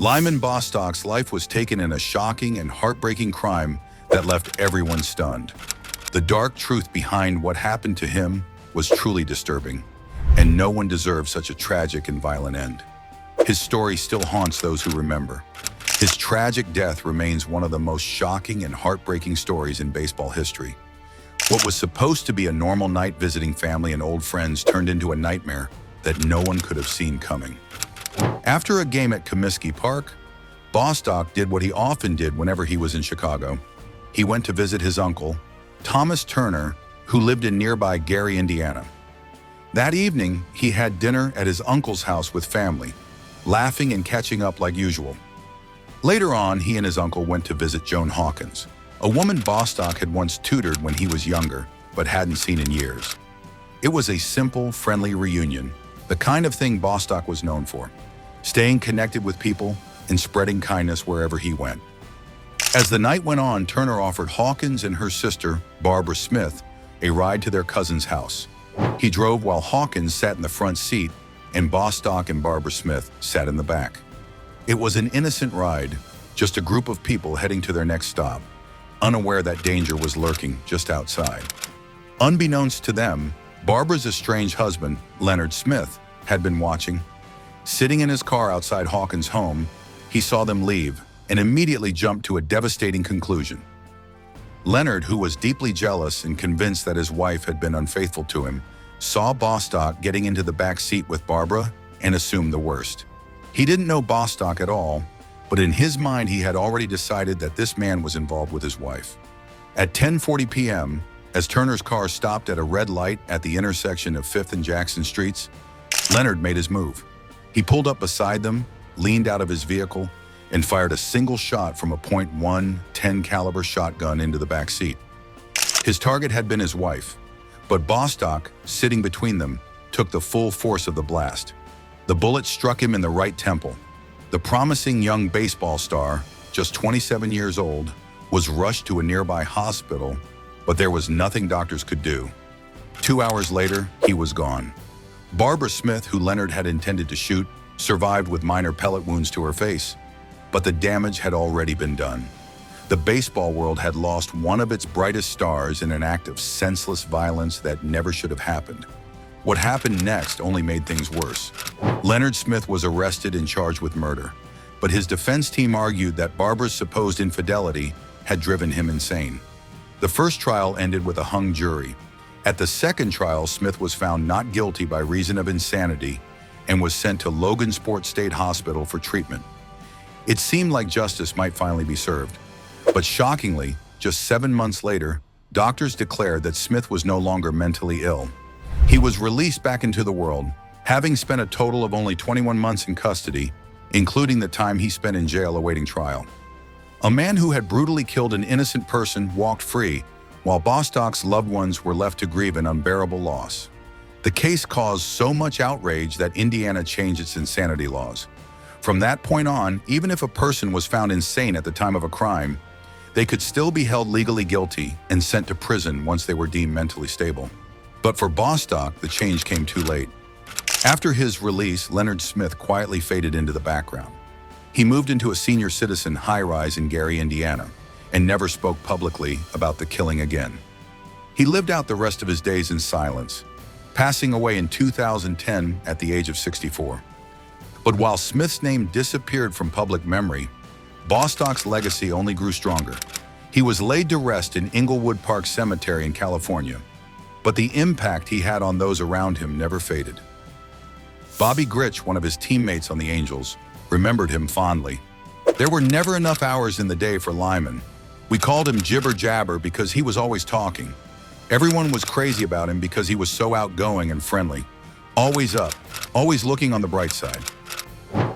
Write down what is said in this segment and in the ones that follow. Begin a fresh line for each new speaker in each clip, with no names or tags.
Lyman Bostock's life was taken in a shocking and heartbreaking crime that left everyone stunned. The dark truth behind what happened to him was truly disturbing, and no one deserves such a tragic and violent end. His story still haunts those who remember. His tragic death remains one of the most shocking and heartbreaking stories in baseball history. What was supposed to be a normal night visiting family and old friends turned into a nightmare that no one could have seen coming. After a game at Comiskey Park, Bostock did what he often did whenever he was in Chicago. He went to visit his uncle, Thomas Turner, who lived in nearby Gary, Indiana. That evening, he had dinner at his uncle's house with family, laughing and catching up like usual. Later on, he and his uncle went to visit Joan Hawkins, a woman Bostock had once tutored when he was younger, but hadn't seen in years. It was a simple, friendly reunion, the kind of thing Bostock was known for, staying connected with people and spreading kindness wherever he went. As the night went on, Turner offered Hawkins and her sister, Barbara Smith, a ride to their cousin's house. He drove while Hawkins sat in the front seat and Bostock and Barbara Smith sat in the back. It was an innocent ride, just a group of people heading to their next stop, unaware that danger was lurking just outside. Unbeknownst to them, Barbara's estranged husband, Leonard Smith, had been watching. Sitting in his car outside Hawkins' home, he saw them leave and immediately jumped to a devastating conclusion. Leonard, who was deeply jealous and convinced that his wife had been unfaithful to him, saw Bostock getting into the back seat with Barbara and assumed the worst. He didn't know Bostock at all, but in his mind he had already decided that this man was involved with his wife. At 10:40 p.m., as Turner's car stopped at a red light at the intersection of 5th and Jackson Streets, Leonard made his move. He pulled up beside them, leaned out of his vehicle, and fired a single shot from a .110 caliber shotgun into the back seat. His target had been his wife, but Bostock, sitting between them, took the full force of the blast. The bullet struck him in the right temple. The promising young baseball star, just 27 years old, was rushed to a nearby hospital, but there was nothing doctors could do. 2 hours later, he was gone. Barbara Smith, who Leonard had intended to shoot, survived with minor pellet wounds to her face, but the damage had already been done. The baseball world had lost one of its brightest stars in an act of senseless violence that never should have happened. What happened next only made things worse. Leonard Smith was arrested and charged with murder, but his defense team argued that Barbara's supposed infidelity had driven him insane. The first trial ended with a hung jury. At the second trial, Smith was found not guilty by reason of insanity and was sent to Logansport State Hospital for treatment. It seemed like justice might finally be served, but shockingly, just 7 months later, doctors declared that Smith was no longer mentally ill. He was released back into the world, having spent a total of only 21 months in custody, including the time he spent in jail awaiting trial. A man who had brutally killed an innocent person walked free, while Bostock's loved ones were left to grieve an unbearable loss. The case caused so much outrage that Indiana changed its insanity laws. From that point on, even if a person was found insane at the time of a crime, they could still be held legally guilty and sent to prison once they were deemed mentally stable. But for Bostock, the change came too late. After his release, Leonard Smith quietly faded into the background. He moved into a senior citizen high-rise in Gary, Indiana, and never spoke publicly about the killing again. He lived out the rest of his days in silence, passing away in 2010 at the age of 64. But while Smith's name disappeared from public memory, Bostock's legacy only grew stronger. He was laid to rest in Inglewood Park Cemetery in California, but the impact he had on those around him never faded. Bobby Grich, one of his teammates on the Angels, remembered him fondly. There were never enough hours in the day for Lyman. We called him Jibber Jabber because he was always talking. Everyone was crazy about him because he was so outgoing and friendly. Always up, always looking on the bright side.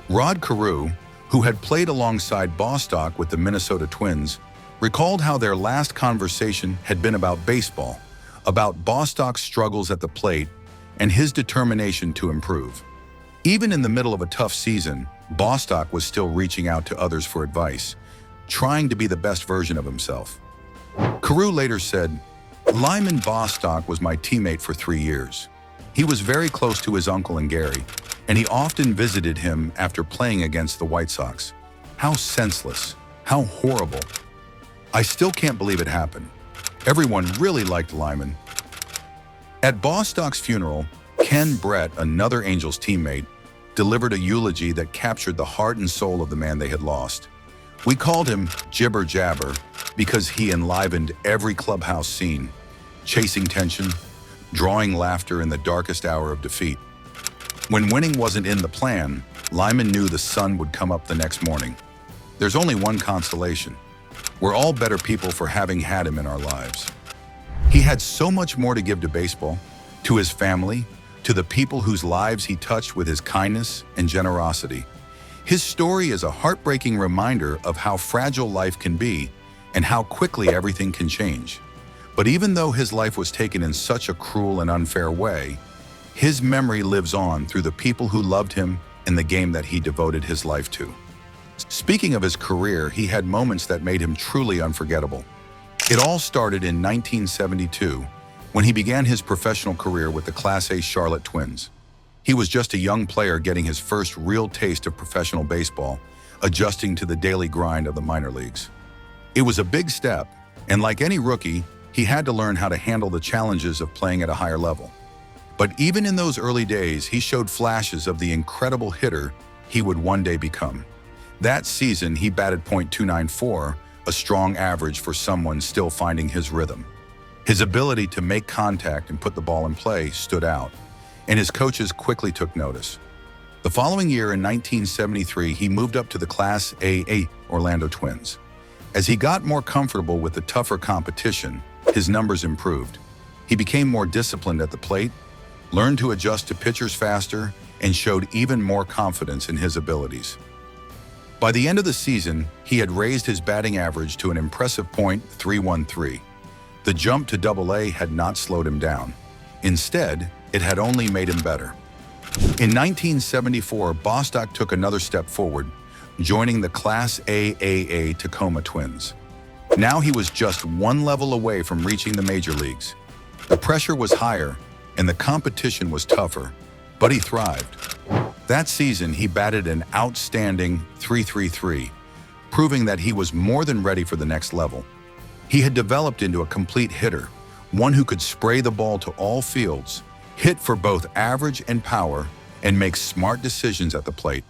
Rod Carew, who had played alongside Bostock with the Minnesota Twins, recalled how their last conversation had been about baseball, about Bostock's struggles at the plate, and his determination to improve. Even in the middle of a tough season, Bostock was still reaching out to others for advice, trying to be the best version of himself. Carew later said, "Lyman Bostock was my teammate for 3 years. He was very close to his uncle and Gary. and he often visited him after playing against the White Sox. How senseless, how horrible. I still can't believe it happened. Everyone really liked Lyman. At Bostock's funeral, Ken Brett, another Angels teammate, delivered a eulogy that captured the heart and soul of the man they had lost. We called him Jibber Jabber because he enlivened every clubhouse scene, chasing tension, drawing laughter in the darkest hour of defeat. When winning wasn't in the plan, Lyman knew the sun would come up the next morning. There's only one consolation. We're all better people for having had him in our lives. He had so much more to give to baseball, to his family, to the people whose lives he touched with his kindness and generosity. His story is a heartbreaking reminder of how fragile life can be and how quickly everything can change. But even though his life was taken in such a cruel and unfair way, his memory lives on through the people who loved him and the game that he devoted his life to. Speaking of his career, he had moments that made him truly unforgettable. It all started in 1972, when he began his professional career with the Class A Charlotte Twins. He was just a young player getting his first real taste of professional baseball, adjusting to the daily grind of the minor leagues. It was a big step, and like any rookie, he had to learn how to handle the challenges of playing at a higher level. But even in those early days, he showed flashes of the incredible hitter he would one day become. That season, he batted .294, a strong average for someone still finding his rhythm. His ability to make contact and put the ball in play stood out, and his coaches quickly took notice. The following year, in 1973, he moved up to the Class A Orlando Twins. As he got more comfortable with the tougher competition, his numbers improved. He became more disciplined at the plate, learned to adjust to pitchers faster, and showed even more confidence in his abilities. By the end of the season, he had raised his batting average to an impressive .313. The jump to Double-A had not slowed him down. Instead, it had only made him better. In 1974, Bostock took another step forward, joining the Class A Tacoma Twins. Now he was just one level away from reaching the major leagues. The pressure was higher, and the competition was tougher, but he thrived. That season, he batted an outstanding .333, proving that he was more than ready for the next level. He had developed into a complete hitter, one who could spray the ball to all fields, hit for both average and power, and make smart decisions at the plate.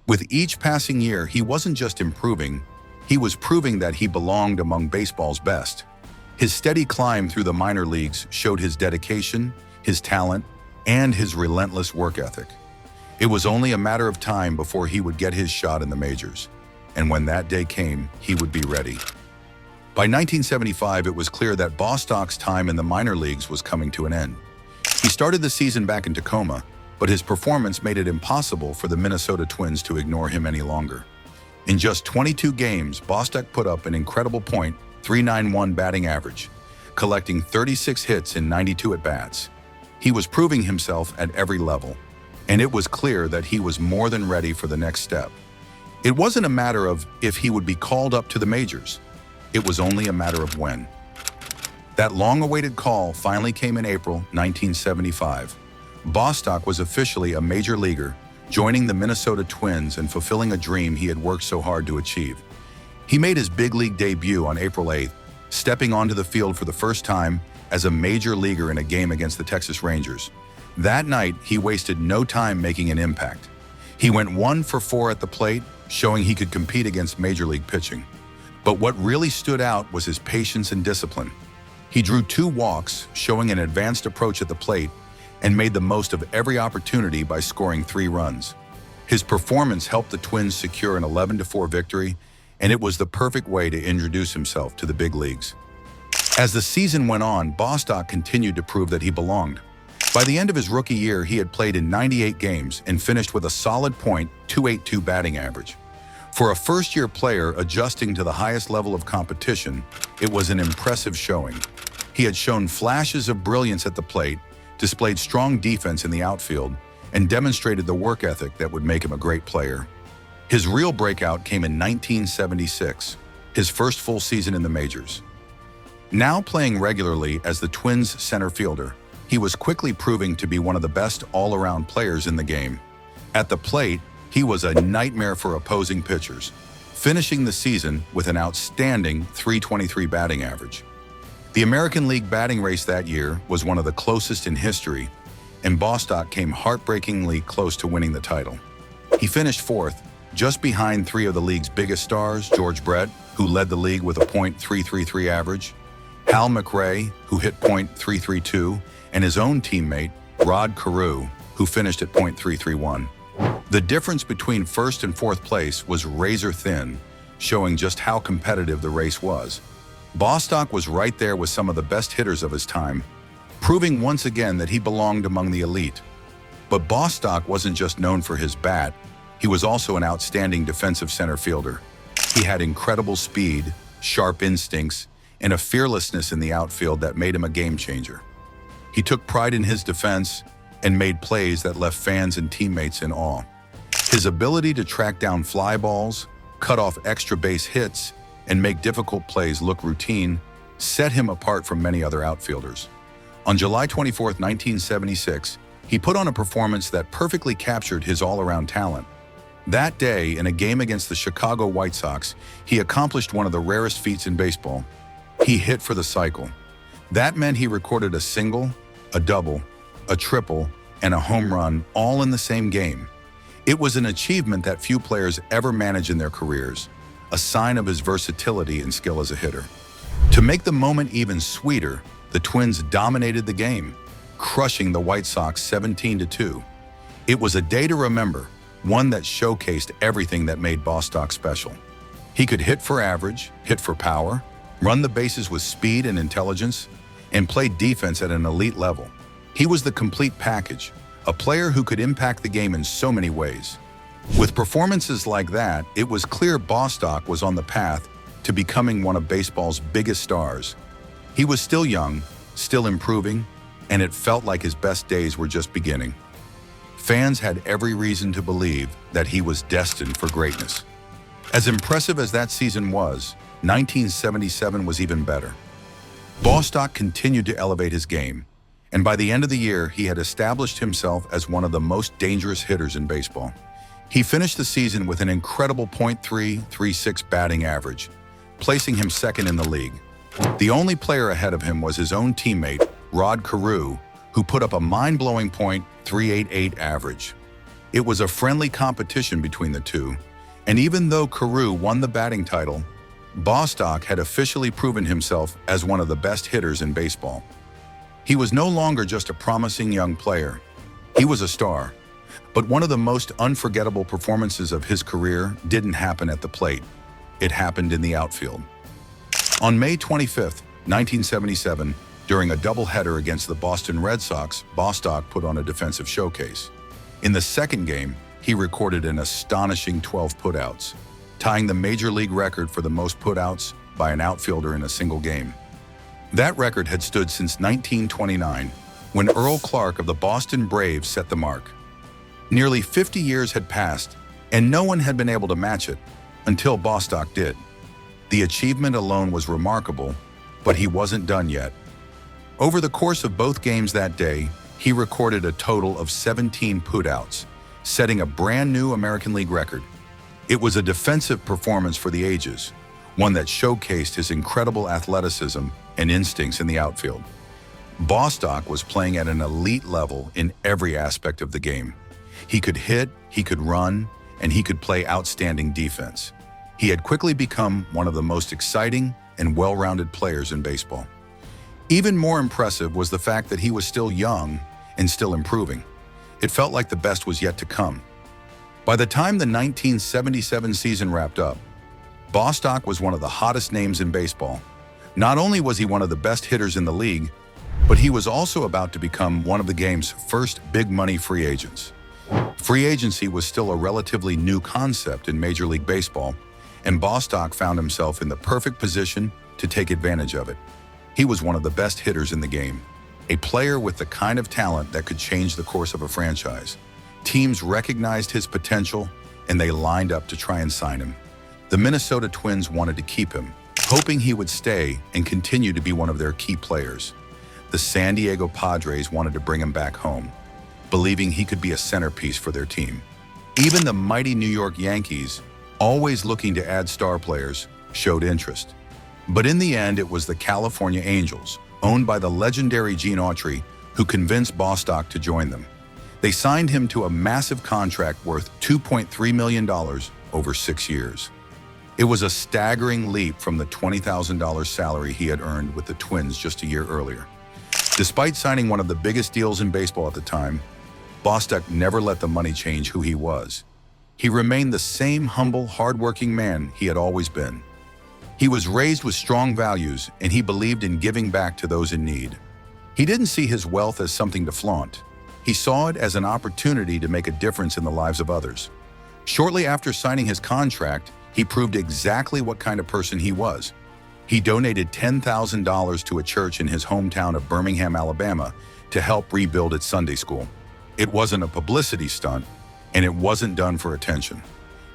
With each passing year, he wasn't just improving, he was proving that he belonged among baseball's best. His steady climb through the minor leagues showed his dedication, his talent, and his relentless work ethic. It was only a matter of time before he would get his shot in the majors, and when that day came, he would be ready. By 1975, it was clear that Bostock's time in the minor leagues was coming to an end. He started the season back in Tacoma, but his performance made it impossible for the Minnesota Twins to ignore him any longer. In just 22 games, Bostock put up an incredible .391 batting average, collecting 36 hits in 92 at-bats. He was proving himself at every level, and it was clear that he was more than ready for the next step. It wasn't a matter of if he would be called up to the majors. It was only a matter of when. That long-awaited call finally came in April 1975. Bostock was officially a major leaguer, joining the Minnesota Twins and fulfilling a dream he had worked so hard to achieve. He made his big league debut on April 8th, stepping onto the field for the first time as a major leaguer in a game against the Texas Rangers. That night, he wasted no time making an impact. He went 1 for 4 at the plate, showing he could compete against major league pitching. But what really stood out was his patience and discipline. He drew 2 walks, showing an advanced approach at the plate, and made the most of every opportunity by scoring 3 runs. His performance helped the Twins secure an 11-4 victory, and it was the perfect way to introduce himself to the big leagues. As the season went on, Bostock continued to prove that he belonged. By the end of his rookie year, he had played in 98 games and finished with a solid .282 batting average. For a first-year player adjusting to the highest level of competition, it was an impressive showing. He had shown flashes of brilliance at the plate, displayed strong defense in the outfield, and demonstrated the work ethic that would make him a great player. His real breakout came in 1976, his first full season in the majors. Now playing regularly as the Twins' center fielder, He was quickly proving to be one of the best all-around players in the game. At the plate, he was a nightmare for opposing pitchers, finishing the season with an outstanding .323 batting average. The American League batting race that year was one of the closest in history, and Bostock came heartbreakingly close to winning the title. He finished fourth, just behind three of the league's biggest stars, George Brett, who led the league with a .333 average, Hal McRae, who hit .332, and his own teammate, Rod Carew, who finished at .331. The difference between first and fourth place was razor thin, showing just how competitive the race was. Bostock was right there with some of the best hitters of his time, proving once again that he belonged among the elite. But Bostock wasn't just known for his bat, he was also an outstanding defensive center fielder. He had incredible speed, sharp instincts, and a fearlessness in the outfield that made him a game changer. He took pride in his defense and made plays that left fans and teammates in awe. His ability to track down fly balls, cut off extra base hits, and make difficult plays look routine set him apart from many other outfielders. On July 24, 1976, he put on a performance that perfectly captured his all-around talent. That day, in a game against the Chicago White Sox, he accomplished one of the rarest feats in baseball. He hit for the cycle. That meant he recorded a single, a double, a triple, and a home run all in the same game. It was an achievement that few players ever manage in their careers, a sign of his versatility and skill as a hitter. To make the moment even sweeter, the Twins dominated the game, crushing the White Sox 17-2. It was a day to remember, one that showcased everything that made Bostock special. He could hit for average, hit for power, run the bases with speed and intelligence, and play defense at an elite level. He was the complete package, a player who could impact the game in so many ways. With performances like that, it was clear Bostock was on the path to becoming one of baseball's biggest stars. He was still young, still improving, and it felt like his best days were just beginning. Fans had every reason to believe that he was destined for greatness. As impressive as that season was, 1977 was even better. Bostock continued to elevate his game, and by the end of the year, he had established himself as one of the most dangerous hitters in baseball. He finished the season with an incredible .336 batting average, placing him second in the league. The only player ahead of him was his own teammate, Rod Carew, who put up a mind-blowing .388 average. It was a friendly competition between the two, and even though Carew won the batting title, Bostock had officially proven himself as one of the best hitters in baseball. He was no longer just a promising young player. He was a star. But one of the most unforgettable performances of his career didn't happen at the plate. It happened in the outfield. On May 25, 1977, during a doubleheader against the Boston Red Sox, Bostock put on a defensive showcase. In the second game, he recorded an astonishing 12 putouts, tying the major league record for the most putouts by an outfielder in a single game. That record had stood since 1929, when Earl Clark of the Boston Braves set the mark. Nearly 50 years had passed, and no one had been able to match it, until Bostock did. The achievement alone was remarkable, but he wasn't done yet. Over the course of both games that day, he recorded a total of 17 putouts, setting a brand new American League record. It was a defensive performance for the ages, one that showcased his incredible athleticism and instincts in the outfield. Bostock was playing at an elite level in every aspect of the game. He could hit, he could run, and he could play outstanding defense. He had quickly become one of the most exciting and well-rounded players in baseball. Even more impressive was the fact that he was still young and still improving. It felt like the best was yet to come. By the time the 1977 season wrapped up, Bostock was one of the hottest names in baseball. Not only was he one of the best hitters in the league, but he was also about to become one of the game's first big-money free agents. Free agency was still a relatively new concept in Major League Baseball, and Bostock found himself in the perfect position to take advantage of it. He was one of the best hitters in the game, a player with the kind of talent that could change the course of a franchise. Teams recognized his potential, and they lined up to try and sign him. The Minnesota Twins wanted to keep him, hoping he would stay and continue to be one of their key players. the San Diego Padres wanted to bring him back home, believing he could be a centerpiece for their team. Even the mighty New York Yankees, always looking to add star players, showed interest. But in the end, it was the California Angels, owned by the legendary Gene Autry, who convinced Bostock to join them. They signed him to a massive contract worth $2.3 million over 6 years. It was a staggering leap from the $20,000 salary he had earned with the Twins just a year earlier. Despite signing one of the biggest deals in baseball at the time, Bostock never let the money change who he was. He remained the same humble, hardworking man he had always been. He was raised with strong values, and he believed in giving back to those in need. He didn't see his wealth as something to flaunt. He saw it as an opportunity to make a difference in the lives of others. Shortly after signing his contract, he proved exactly what kind of person he was. He donated $10,000 to a church in his hometown of Birmingham, Alabama, to help rebuild its Sunday school. It wasn't a publicity stunt, and it wasn't done for attention.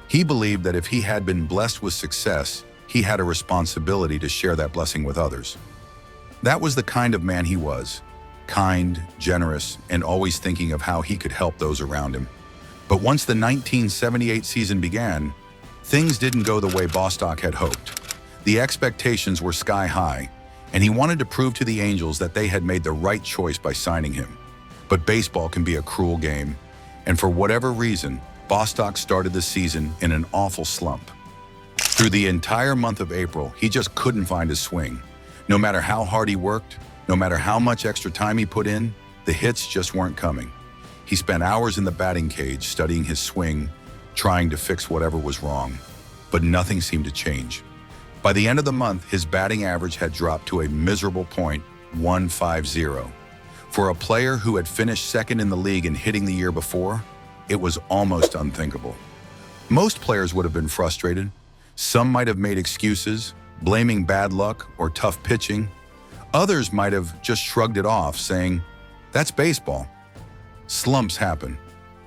He believed that if he had been blessed with success, he had a responsibility to share that blessing with others. That was the kind of man he was, kind, generous, and always thinking of how he could help those around him. But once the 1978 season began, things didn't go the way Bostock had hoped. The expectations were sky high, and he wanted to prove to the Angels that they had made the right choice by signing him. But baseball can be a cruel game, and for whatever reason, Bostock started the season in an awful slump. Through the entire month of April, he just couldn't find his swing. No matter how hard he worked, no matter how much extra time he put in, the hits just weren't coming. He spent hours in the batting cage studying his swing, trying to fix whatever was wrong, but nothing seemed to change. By the end of the month, his batting average had dropped to a miserable point, .150. For a player who had finished second in the league in hitting the year before, it was almost unthinkable. Most players would have been frustrated. Some might have made excuses, blaming bad luck or tough pitching. Others might have just shrugged it off, saying, "That's baseball." Slumps happen,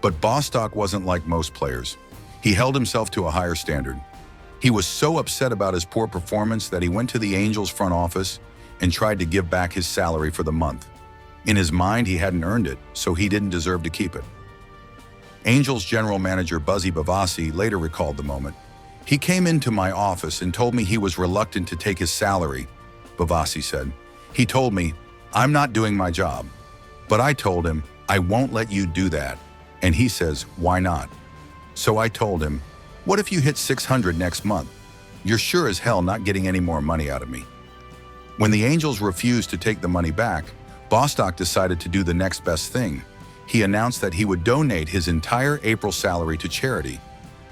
but Bostock wasn't like most players. He held himself to a higher standard. He was so upset about his poor performance that he went to the Angels front office and tried to give back his salary for the month. In his mind, he hadn't earned it, so he didn't deserve to keep it. Angels general manager Buzzy Bavasi later recalled the moment. "He came into my office and told me he was reluctant to take his salary," Bavasi said. "He told me, 'I'm not doing my job.' But I told him, 'I won't let you do that.' And he says, 'Why not?' So I told him, 'What if you hit 600 next month? You're sure as hell not getting any more money out of me.'" When the Angels refused to take the money back, Bostock decided to do the next best thing. He announced that he would donate his entire April salary to charity.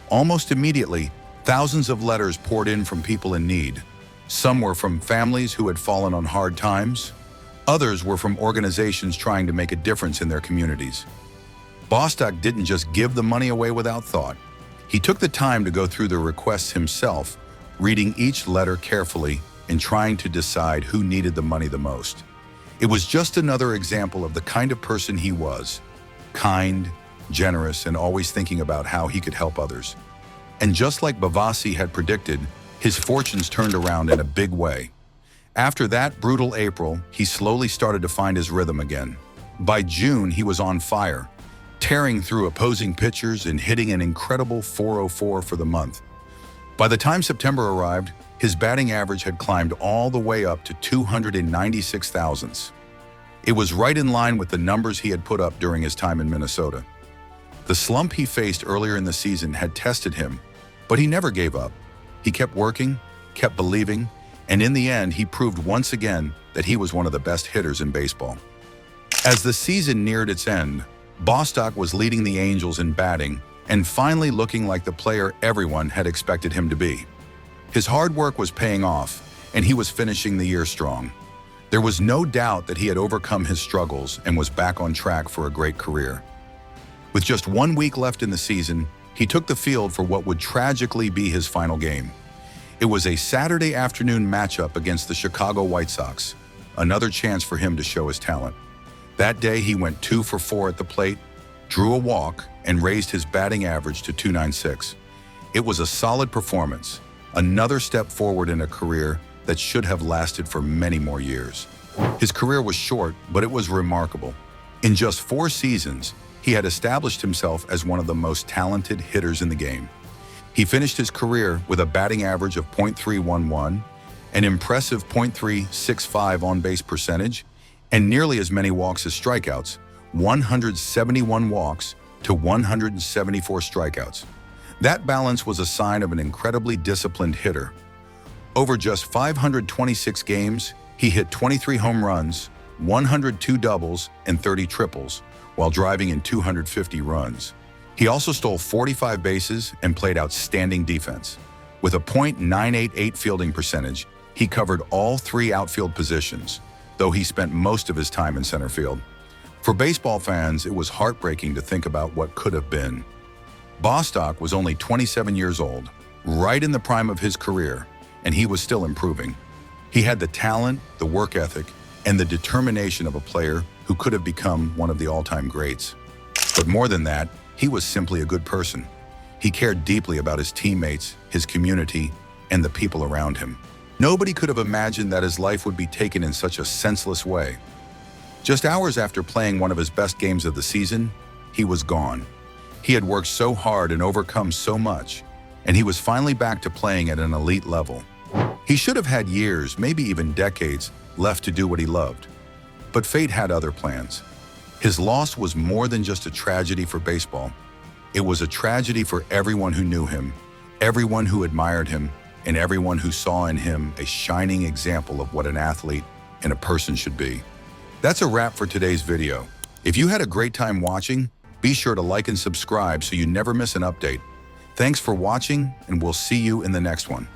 Almost immediately, thousands of letters poured in from people in need. Some were from families who had fallen on hard times. Others were from organizations trying to make a difference in their communities. Bostock didn't just give the money away without thought. He took the time to go through the requests himself, reading each letter carefully and trying to decide who needed the money the most. It was just another example of the kind of person he was: kind, generous, and always thinking about how he could help others. And just like Bavasi had predicted, his fortunes turned around in a big way. After that brutal April, he slowly started to find his rhythm again. By June, he was on fire, tearing through opposing pitchers and hitting an incredible .404 for the month. By the time September arrived, his batting average had climbed all the way up to 296 thousandths. It was right in line with the numbers he had put up during his time in Minnesota. The slump he faced earlier in the season had tested him, but he never gave up. He kept working, kept believing, and in the end, he proved once again that he was one of the best hitters in baseball. As the season neared its end, Bostock was leading the Angels in batting and finally looking like the player everyone had expected him to be. His hard work was paying off, and he was finishing the year strong. There was no doubt that he had overcome his struggles and was back on track for a great career. With just 1 week left in the season, he took the field for what would tragically be his final game. It was a Saturday afternoon matchup against the Chicago White Sox, another chance for him to show his talent. That day, he went 2 for 4 at the plate, drew a walk, and raised his batting average to .296. It was a solid performance, another step forward in a career that should have lasted for many more years. His career was short, but it was remarkable. In just 4 seasons, he had established himself as one of the most talented hitters in the game. He finished his career with a batting average of .311, an impressive .365 on-base percentage, and nearly as many walks as strikeouts, 171 walks to 174 strikeouts. That balance was a sign of an incredibly disciplined hitter. Over just 526 games, he hit 23 home runs, 102 doubles, and 30 triples, while driving in 250 runs. He also stole 45 bases and played outstanding defense. With a .988 fielding percentage, he covered all 3 outfield positions, though he spent most of his time in center field. For baseball fans, it was heartbreaking to think about what could have been. Bostock was only 27 years old, right in the prime of his career, and he was still improving. He had the talent, the work ethic, and the determination of a player who could have become one of the all-time greats. But more than that, he was simply a good person. He cared deeply about his teammates, his community, and the people around him. Nobody could have imagined that his life would be taken in such a senseless way. Just hours after playing one of his best games of the season, he was gone. He had worked so hard and overcome so much, and he was finally back to playing at an elite level. He should have had years, maybe even decades, left to do what he loved. But fate had other plans. His loss was more than just a tragedy for baseball. It was a tragedy for everyone who knew him, everyone who admired him, and everyone who saw in him a shining example of what an athlete and a person should be. That's a wrap for today's video. If you had a great time watching, be sure to like and subscribe so you never miss an update. Thanks for watching, and we'll see you in the next one.